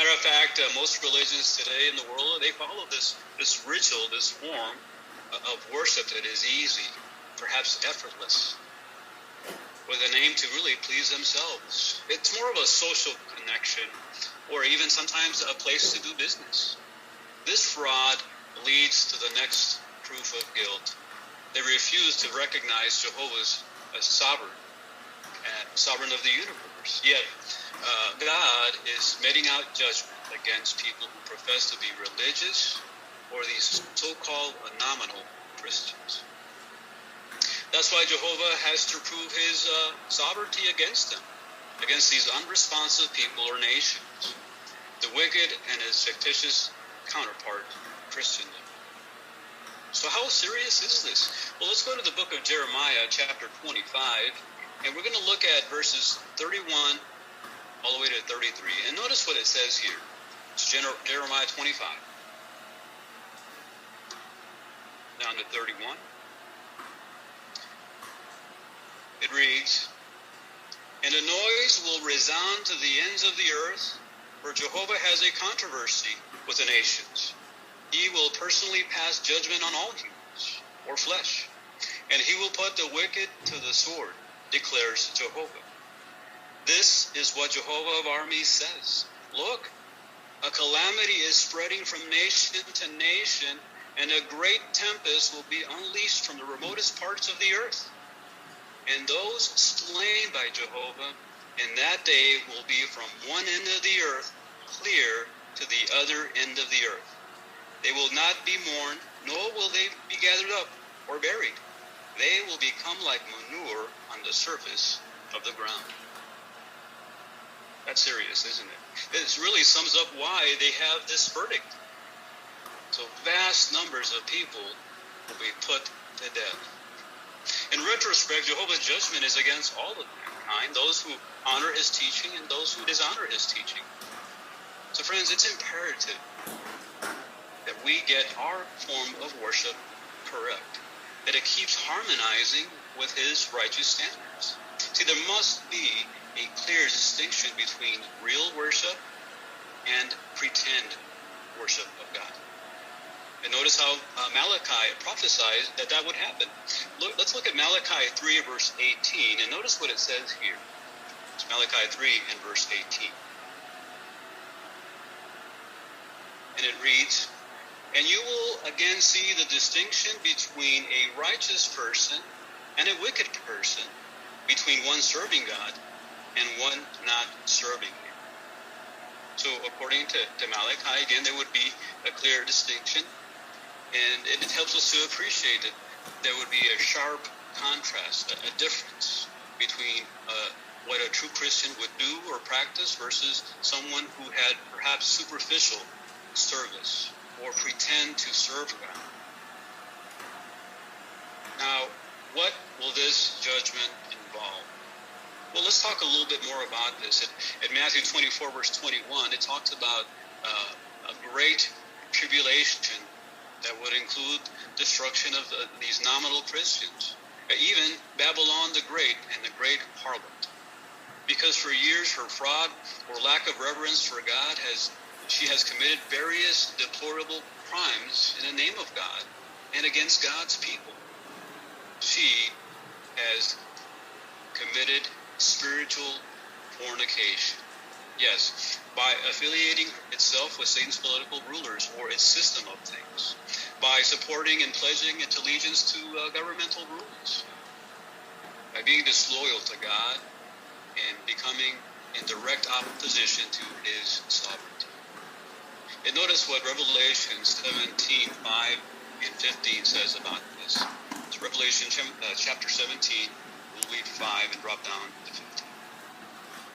Matter of fact, most religions today in the world, they follow this ritual, this form of worship that is easy, perhaps effortless, with an aim to really please themselves. It's more of a social connection, or even sometimes a place to do business. This fraud leads to the next proof of guilt. They refuse to recognize Jehovah as sovereign of the universe. Yet, God is meting out judgment against people who profess to be religious or these so-called nominal Christians. That's why Jehovah has to prove his sovereignty against them, against these unresponsive people or nations, the wicked and his fictitious counterpart, Christendom. So how serious is this? Well, let's go to the book of Jeremiah, chapter 25, and we're going to look at verses 31 all the way to 33. And notice what it says here. It's Jeremiah 25, down to 31. It reads, "And a noise will resound to the ends of the earth, for Jehovah has a controversy with the nations. He will personally pass judgment on all humans, or flesh, and he will put the wicked to the sword, declares Jehovah. This is what Jehovah of armies says. Look, a calamity is spreading from nation to nation, and a great tempest will be unleashed from the remotest parts of the earth. And those slain by Jehovah in that day will be from one end of the earth clear to the other end of the earth. They will not be mourned, nor will they be gathered up or buried. They will become like manure on the surface of the ground." That's serious, isn't it? It really sums up why they have this verdict. So vast numbers of people will be put to death. In retrospect, Jehovah's judgment is against all of mankind, those who honor his teaching and those who dishonor his teaching. So friends, it's imperative that we get our form of worship correct, that it keeps harmonizing with his righteous standards. See, there must be a clear distinction between real worship and pretend worship of God. And notice how Malachi prophesied that would happen. Let's look at Malachi 3, verse 18, and notice what it says here. It's Malachi 3 and verse 18. And it reads, "And you will again see the distinction between a righteous person and a wicked person, between one serving God and one not serving him." So according to Malachi, again, there would be a clear distinction. And it helps us to appreciate that there would be a sharp contrast, a difference between what a true Christian would do or practice versus someone who had perhaps superficial service or pretend to serve God. Now, what will this judgment involve? Well, let's talk a little bit more about this. At Matthew 24, verse 21, it talks about a great tribulation that would include destruction of these nominal Christians, even Babylon the Great and the great harlot. Because for years her fraud or lack of reverence for God she has committed various deplorable crimes in the name of God and against God's people. She has committed spiritual fornication. Yes, by affiliating itself with Satan's political rulers or its system of things, by supporting and pledging its allegiance to governmental rules, by being disloyal to God and becoming in direct opposition to his sovereignty. And notice what Revelation 17, 5 and 15 says about this. It's Revelation chapter 17, we'll read 5 and drop down to 15.